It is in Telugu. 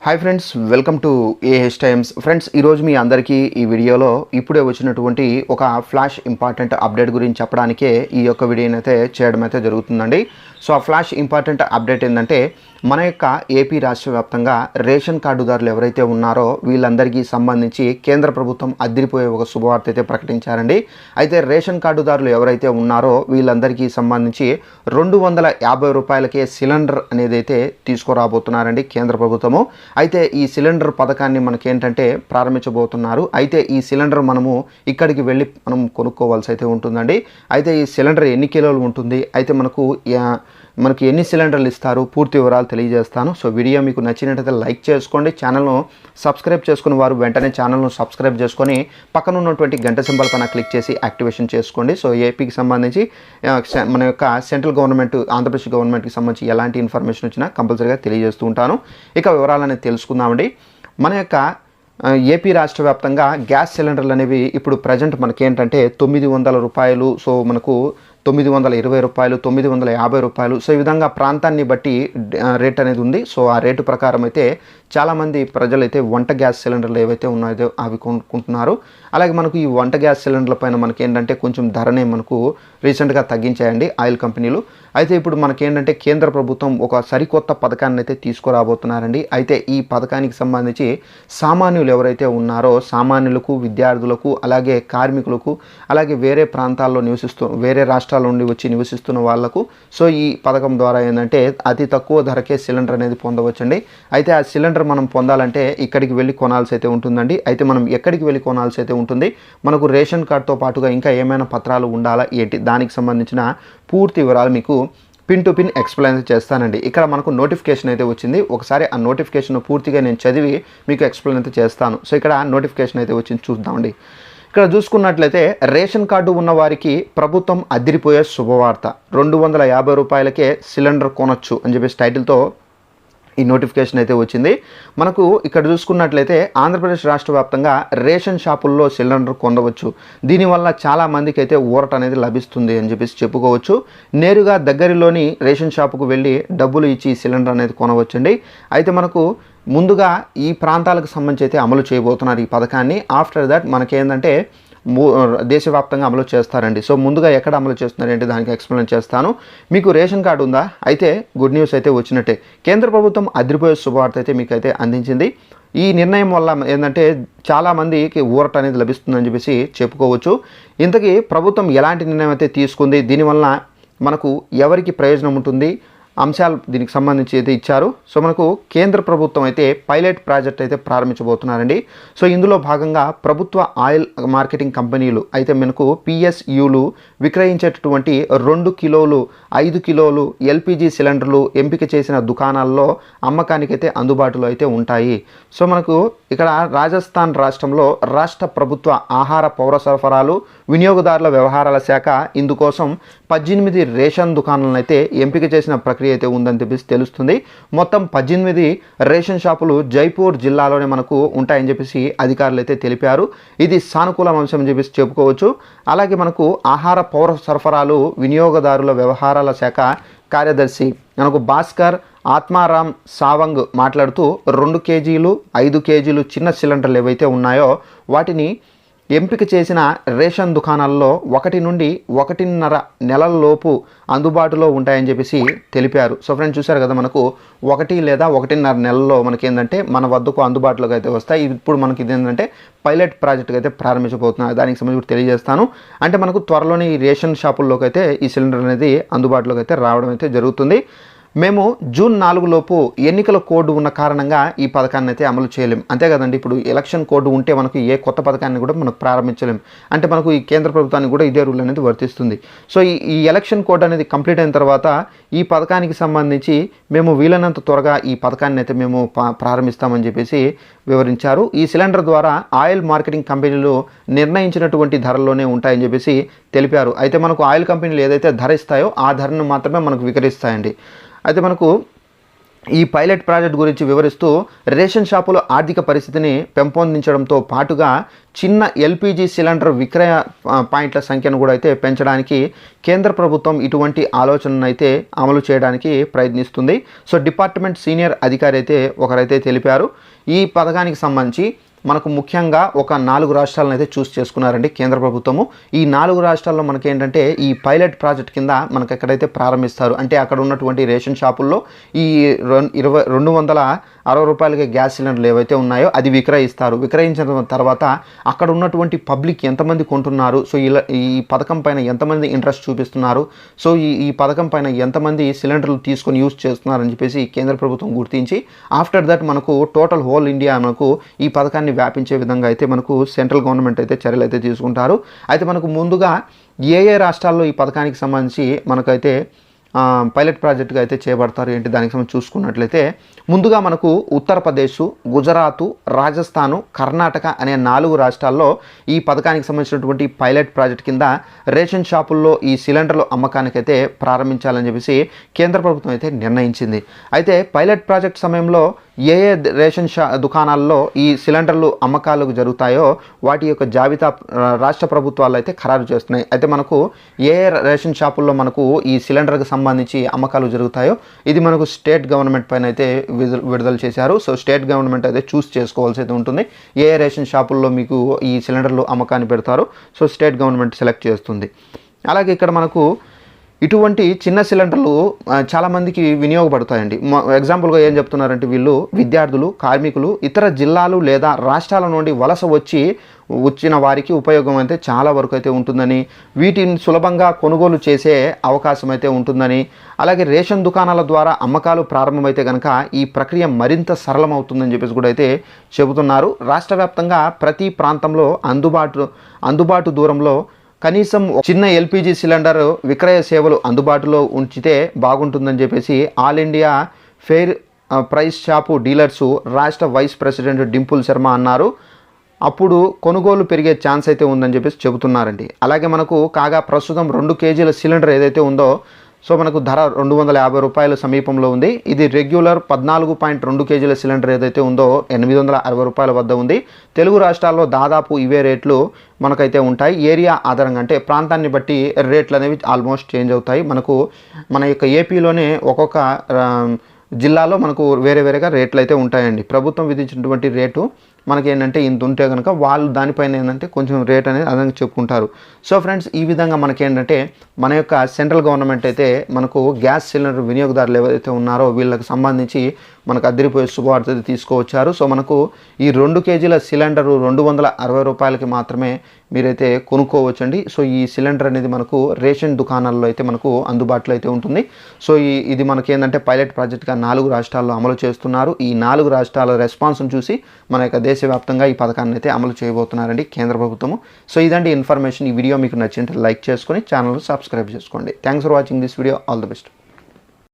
Hi friends, welcome to AH times. Friends, ఈరోజు మీ అందరికీ ఈ వీడియోలో ఇప్పుడే వచ్చినటువంటి ఒక ఫ్లాష్ ఇంపార్టెంట్ అప్డేట్ గురించి చెప్పడానికే ఈ యొక్క వీడియోని అయితే చేయడం అయితే జరుగుతుందండి. సో ఆ ఫ్లాష్ ఇంపార్టెంట్ అప్డేట్ ఏంటంటే, మన యొక్క ఏపీ రాష్ట్ర వ్యాప్తంగా రేషన్ కార్డుదారులు ఎవరైతే ఉన్నారో వీళ్ళందరికీ సంబంధించి కేంద్ర ప్రభుత్వం అదిరిపోయే ఒక శుభవార్త అయితే ప్రకటించారండి. అయితే రేషన్ కార్డుదారులు ఎవరైతే ఉన్నారో వీళ్ళందరికీ సంబంధించి 250 రూపాయలకే సిలిండర్ అనేది అయితే తీసుకురాబోతున్నారండి కేంద్ర ప్రభుత్వము. అయితే ఈ సిలిండర్ పథకాన్ని మనకేంటంటే ప్రారంభించబోతున్నారు. అయితే ఈ సిలిండర్ మనము ఇక్కడికి వెళ్ళి మనం కొనుక్కోవాల్సి అయితే ఉంటుందండి. అయితే ఈ సిలిండర్ ఎన్ని కిలోలు ఉంటుంది, అయితే మనకి ఎన్ని సిలిండర్లు ఇస్తారు, పూర్తి వివరాలు తెలియజేస్తాను. సో వీడియో మీకు నచ్చినట్లయితే లైక్ చేసుకోండి. ఛానల్ను సబ్స్క్రైబ్ చేసుకుని వారు వెంటనే ఛానల్ను సబ్స్క్రైబ్ చేసుకొని పక్కన ఉన్నటువంటి గంట సింబల్ పైన క్లిక్ చేసి యాక్టివేషన్ చేసుకోండి. సో ఏపీకి సంబంధించి మన యొక్క సెంట్రల్ గవర్నమెంట్, ఆంధ్రప్రదేశ్ గవర్నమెంట్కి సంబంధించి ఎలాంటి ఇన్ఫర్మేషన్ వచ్చినా కంపల్సరీగా తెలియజేస్తూ ఉంటాను. ఇక వివరాలు తెలుసుకుందామండి. మన యొక్క ఏపీ రాష్ట్ర వ్యాప్తంగా గ్యాస్ సిలిండర్లు అనేవి ఇప్పుడు ప్రజెంట్ మనకేంటంటే 900 రూపాయలు, సో మనకు 920 రూపాయలు, 950 రూపాయలు, సో ఈ విధంగా ప్రాంతాన్ని బట్టి రేట్ అనేది ఉంది. సో ఆ రేటు ప్రకారం అయితే చాలామంది ప్రజలైతే వంట గ్యాస్ సిలిండర్లు ఏవైతే ఉన్నాయో అవి కొనుక్కుంటున్నారు. అలాగే మనకు ఈ వంట గ్యాస్ సిలిండర్ల పైన మనకేంటంటే కొంచెం ధరనే మనకు రీసెంట్గా తగ్గించాయండి ఆయిల్ కంపెనీలు. అయితే ఇప్పుడు మనకేంటంటే కేంద్ర ప్రభుత్వం ఒక సరికొత్త పథకాన్ని అయితే తీసుకురాబోతున్నారండి. అయితే ఈ పథకానికి సంబంధించి సామాన్యులు ఎవరైతే ఉన్నారో సామాన్యులకు, విద్యార్థులకు, అలాగే కార్మికులకు, అలాగే వేరే ప్రాంతాల్లో వేరే రాష్ట్రాల నుండి వచ్చి నివసిస్తున్న వాళ్లకు సో ఈ పథకం ద్వారా ఏంటంటే అతి తక్కువ ధరకే సిలిండర్ అనేది పొందవచ్చండి. అయితే ఆ సిలిండర్ మనం పొందాలంటే ఇక్కడికి వెళ్ళి కొనాల్సి అయితే ఉంటుందండి. అయితే మనం ఎక్కడికి వెళ్ళి కొనాల్సి అయితే ఉంటుంది, మనకు రేషన్ కార్డుతో పాటుగా ఇంకా ఏమైనా పత్రాలు ఉండాలా ఏంటి, దానికి సంబంధించిన పూర్తి వివరాలు మీకు పిన్ టు పిన్ ఎక్స్ప్లెయిన్ చేస్తానండి. ఇక్కడ మనకు నోటిఫికేషన్ అయితే వచ్చింది. ఒకసారి ఆ నోటిఫికేషన్ పూర్తిగా నేను చదివి మీకు ఎక్స్ప్లెయిన్ అయితే చేస్తాను. సో ఇక్కడ నోటిఫికేషన్ అయితే వచ్చింది, చూద్దామండి. ఇక్కడ చూసుకున్నట్లయితే రేషన్ కార్డు ఉన్న వారికి ప్రభుత్వం అదిరిపోయే శుభవార్త, 250 రూపాయలకే సిలిండర్ కొనొచ్చు అని చెప్పేసి టైటిల్తో ఈ నోటిఫికేషన్ అయితే వచ్చింది. మనకు ఇక్కడ చూసుకున్నట్లయితే ఆంధ్రప్రదేశ్ రాష్ట్ర వ్యాప్తంగా రేషన్ షాపుల్లో సిలిండర్ పొందవచ్చు. దీనివల్ల చాలా మందికి అయితే ఊరట అనేది లభిస్తుంది అని చెప్పేసి చెప్పుకోవచ్చు. నేరుగా దగ్గరలోని రేషన్ షాపుకు వెళ్ళి డబ్బులు ఇచ్చి సిలిండర్ అనేది కొనవచ్చండి. అయితే మనకు ముందుగా ఈ ప్రాంతాలకు సంబంధించి అయితే అమలు చేయబోతున్నారు ఈ పథకాన్ని. ఆఫ్టర్ దట్ మనకేంటంటే దేశవ్యాప్తంగా అమలు చేస్తారండి. సో ముందుగా ఎక్కడ అమలు చేస్తున్నారంటే దానికి ఎక్స్ప్లెయిన్ చేస్తాను. మీకు రేషన్ కార్డు ఉందా? అయితే గుడ్ న్యూస్ అయితే వచ్చినట్టే. కేంద్ర ప్రభుత్వం అదిరిపోయే శుభవార్త అయితే మీకు అయితే అందించింది. ఈ నిర్ణయం వల్ల ఏంటంటే చాలామందికి ఊరట అనేది లభిస్తుందని చెప్పేసి చెప్పుకోవచ్చు. ఇంతకీ ప్రభుత్వం ఎలాంటి నిర్ణయం అయితే తీసుకుంది, దీనివల్ల మనకు ఎవరికి ప్రయోజనం ఉంటుంది, అంశాలు దీనికి సంబంధించి అయితే ఇచ్చారు. సో మనకు కేంద్ర ప్రభుత్వం అయితే పైలట్ ప్రాజెక్ట్ అయితే ప్రారంభించబోతున్నారండి. సో ఇందులో భాగంగా ప్రభుత్వ ఆయిల్ మార్కెటింగ్ కంపెనీలు అయితే మనకు పిఎస్యులు విక్రయించేటటువంటి 2 కిలోలు, 5 కిలోలు ఎల్పిజి సిలిండర్లు ఎంపిక చేసిన దుకాణాల్లో అమ్మకానికైతే అందుబాటులో అయితే ఉంటాయి. సో మనకు ఇక్కడ రాజస్థాన్ రాష్ట్రంలో రాష్ట్ర ప్రభుత్వ ఆహార, పౌర సరఫరాలు, వినియోగదారుల వ్యవహారాల శాఖ ఇందుకోసం 18 రేషన్ దుకాణాలను అయితే ఎంపిక చేసిన ప్రక్రియ అయితే ఉందని చెప్పేసి తెలుస్తుంది. మొత్తం 18 రేషన్ షాపులు జైపూర్ జిల్లాలోనే మనకు ఉంటాయని చెప్పేసి అధికారులు అయితే తెలిపారు. ఇది సానుకూల అంశం అని చెప్పేసి చెప్పుకోవచ్చు. అలాగే మనకు ఆహార, పౌర సరఫరాలు, వినియోగదారుల వ్యవహారాల శాఖ కార్యదర్శి మనకు భాస్కర్ ఆత్మారామ్ సావంగ్ మాట్లాడుతూ 2 కేజీలు, 5 కేజీలు చిన్న సిలిండర్లు ఏవైతే ఉన్నాయో వాటిని ఎంపిక చేసిన రేషన్ దుకాణాల్లో 1 నుండి 1.5 నెలలలోపు అందుబాటులో ఉంటాయని చెప్పేసి తెలిపారు. సో ఫ్రెండ్స్, చూశారు కదా, మనకు 1 లేదా 1.5 నెలల్లో మనకేంటంటే మన వద్దకు అందుబాటులోకి అయితే వస్తాయి. ఇప్పుడు మనకి ఇది ఏంటంటే పైలట్ ప్రాజెక్ట్ అయితే ప్రారంభించబోతున్నారు. దానికి సంబంధించి తెలియజేస్తాను. అంటే మనకు త్వరలోని ఈ రేషన్ షాపుల్లోకి అయితే ఈ సిలిండర్ అనేది అందుబాటులోకి అయితే రావడం అయితే జరుగుతుంది. మేము జూన్ 4 లోపు ఎన్నికల కోడ్ ఉన్న కారణంగా ఈ పథకాన్ని అయితే అమలు చేయలేం. అంతే కదండి, ఇప్పుడు ఎలక్షన్ కోడ్ ఉంటే మనకు ఏ కొత్త పథకాన్ని కూడా మనకు ప్రారంభించలేం. అంటే మనకు ఈ కేంద్ర ప్రభుత్వానికి కూడా ఇదే రూల్ అనేది వర్తిస్తుంది. సో ఈ ఎలక్షన్ కోడ్ అనేది కంప్లీట్ అయిన తర్వాత ఈ పథకానికి సంబంధించి మేము వీలైనంత త్వరగా ఈ పథకాన్ని అయితే మేము ప్రారంభిస్తామని చెప్పేసి వివరించారు. ఈ సిలిండర్ ద్వారా ఆయిల్ మార్కెటింగ్ కంపెనీలు నిర్ణయించినటువంటి ధరల్లోనే ఉంటాయని చెప్పేసి తెలిపారు. అయితే మనకు ఆయిల్ కంపెనీలు ఏదైతే ధర ఇస్తాయో ఆ ధరను మాత్రమే మనకు విక్రయిస్తాయండి. అయితే మనకు ఈ పైలట్ ప్రాజెక్ట్ గురించి వివరిస్తూ రేషన్ షాపుల ఆర్థిక పరిస్థితిని పెంపొందించడంతో పాటుగా చిన్న ఎల్పిజి సిలిండర్ విక్రయ పాయింట్ల సంఖ్యను కూడా అయితే పెంచడానికి కేంద్ర ప్రభుత్వం ఇటువంటి ఆలోచనను అయితే అమలు చేయడానికి ప్రయత్నిస్తుంది. సో డిపార్ట్మెంట్ సీనియర్ అధికారి అయితే ఒకరైతే తెలిపారు. ఈ పథకానికి సంబంధించి మనకు ముఖ్యంగా ఒక 4 రాష్ట్రాలను అయితే చూస్ చేసుకున్నారండి కేంద్ర ప్రభుత్వము. ఈ 4 రాష్ట్రాల్లో మనకి ఏంటంటే ఈ పైలట్ ప్రాజెక్ట్ కింద మనకు ఎక్కడైతే ప్రారంభిస్తారు అంటే అక్కడ ఉన్నటువంటి రేషన్ షాపుల్లో ఈ 260 రూపాయలకి గ్యాస్ సిలిండర్లు ఏవైతే ఉన్నాయో అది విక్రయిస్తారు. విక్రయించిన తర్వాత అక్కడ ఉన్నటువంటి పబ్లిక్ ఎంతమంది కొంటున్నారు, సో ఇలా ఈ పథకం పైన ఎంతమంది ఇంట్రెస్ట్ చూపిస్తున్నారు, సో ఈ పథకం పైన ఎంతమంది సిలిండర్లు తీసుకొని యూజ్ చేస్తున్నారని చెప్పేసి కేంద్ర ప్రభుత్వం గుర్తించి ఆఫ్టర్ దట్ మనకు టోటల్ హోల్ ఇండియా మనకు ఈ పథకాన్ని వ్యాపించే విధంగా అయితే మనకు సెంట్రల్ గవర్నమెంట్ అయితే చర్యలు అయితే తీసుకుంటారు. అయితే మనకు ముందుగా ఏ రాష్ట్రాల్లో ఈ పథకానికి సంబంధించి మనకైతే పైలట్ ప్రాజెక్టుగా అయితే చేపడతారు ఏంటి దానికి సంబంధించి చూసుకున్నట్లయితే ముందుగా మనకు ఉత్తరప్రదేశ్, గుజరాత్, రాజస్థాన్, కర్ణాటక అనే 4 రాష్ట్రాల్లో ఈ పథకానికి సంబంధించినటువంటి పైలట్ ప్రాజెక్ట్ కింద రేషన్ షాపుల్లో ఈ సిలిండర్లు అమ్మకానికైతే ప్రారంభించాలని చెప్పేసి కేంద్ర ప్రభుత్వం అయితే నిర్ణయించింది. అయితే పైలట్ ప్రాజెక్ట్ సమయంలో ఏ రేషన్ దుకాణాల్లో ఈ సిలిండర్లు అమ్మకాలకు జరుగుతాయో వాటి యొక్క జాబితా రాష్ట్ర ప్రభుత్వాలు అయితే ఖరారు చేస్తున్నాయి. అయితే మనకు ఏ రేషన్ షాపుల్లో మనకు ఈ సిలిండర్కి సంబంధించి అమ్మకాలు జరుగుతాయో ఇది మనకు స్టేట్ గవర్నమెంట్ పైన అయితే విడుదల చేశారు. సో స్టేట్ గవర్నమెంట్ అయితే చూస్ చేసుకోవాల్సి అయితే ఉంటుంది. ఏ రేషన్ షాపుల్లో మీకు ఈ సిలిండర్లు అమ్మకాన్ని పెడతారో సో స్టేట్ గవర్నమెంట్ సెలెక్ట్ చేస్తుంది. అలాగే ఇక్కడ మనకు ఇటువంటి చిన్న సిలిండర్లు చాలామందికి వినియోగపడతాయండి. ఎగ్జాంపుల్గా ఏం చెప్తున్నారంటే వీళ్ళు విద్యార్థులు, కార్మికులు, ఇతర జిల్లాలు లేదా రాష్ట్రాల నుండి వలస వచ్చిన వారికి ఉపయోగం అయితే చాలా వరకు అయితే ఉంటుందని, వీటిని సులభంగా కొనుగోలు చేసే అవకాశం అయితే ఉంటుందని, అలాగే రేషన్ దుకాణాల ద్వారా అమ్మకాలు ప్రారంభమైతే కనుక ఈ ప్రక్రియ మరింత సరళమవుతుందని చెప్పేసి కూడా అయితే చెబుతున్నారు. రాష్ట్ర వ్యాప్తంగా ప్రతి ప్రాంతంలో అందుబాటు దూరంలో కనీసం చిన్న ఎల్పిజి సిలిండర్ విక్రయ సేవలు అందుబాటులో ఉంచితే బాగుంటుందని చెప్పేసి all India fair price shop dealers రాష్ట్ర వైస్ ప్రెసిడెంట్ డింపుల్ శర్మ అన్నారు. అప్పుడు కొనుగోలు పెరిగే ఛాన్స్ అయితే ఉందని చెప్పేసి చెబుతున్నారండి. అలాగే మనకు కాగా ప్రస్తుతం 2 కేజీల సిలిండర్ ఏదైతే ఉందో సో మనకు ధర 250 రూపాయల సమీపంలో ఉంది. ఇది రెగ్యులర్ 14.2 కేజీల సిలిండర్ ఏదైతే ఉందో 860 రూపాయల వద్ద ఉంది. తెలుగు రాష్ట్రాల్లో దాదాపు ఇవే రేట్లు మనకైతే ఉంటాయి. ఏరియా ఆధారంగా అంటే ప్రాంతాన్ని బట్టి రేట్లు అనేవి ఆల్మోస్ట్ చేంజ్ అవుతాయి. మన యొక్క ఏపీలోనే ఒక్కొక్క జిల్లాలో మనకు వేరేగా రేట్లు అయితే ఉంటాయండి. ప్రభుత్వం విధించినటువంటి రేటు మనకి ఏంటంటే ఇంత ఉంటే కనుక వాళ్ళు దానిపైన ఏంటంటే కొంచెం రేట్ అనేది అదనంగా చెప్పుకుంటారు. సో ఫ్రెండ్స్ ఈ విధంగా మనకేంటంటే మన యొక్క సెంట్రల్ గవర్నమెంట్ అయితే మనకు గ్యాస్ సిలిండర్ వినియోగదారులు ఎవరైతే ఉన్నారో వీళ్ళకి సంబంధించి మనకు అదిరిపోయే శుభవార్త తీసుకువచ్చారు. సో మనకు ఈ 2 కేజీల సిలిండర్ 260 రూపాయలకి మాత్రమే మీరైతే కొనుక్కోవచ్చండి. సో ఈ సిలిండర్ అనేది మనకు రేషన్ దుకాణాల్లో అయితే మనకు అందుబాటులో అయితే ఉంటుంది. సో ఇది మనకి ఏంటంటే పైలట్ ప్రాజెక్ట్గా 4 రాష్ట్రాల్లో అమలు చేస్తున్నారు. ఈ 4 రాష్ట్రాల రెస్పాన్స్ను చూసి మన యొక్క దేశవ్యాప్తంగా ఈ పథకాన్ని అయితే అమలు చేయబోతున్నారండి కేంద్ర ప్రభుత్వము. సో ఇదండి ఇన్ఫర్మేషన్. ఈ వీడియో మీకు నచ్చింటే లైక్ చేసుకొని ఛానల్ సబ్స్క్రైబ్ చేసుకోండి. Thanks for watching this video. All the best.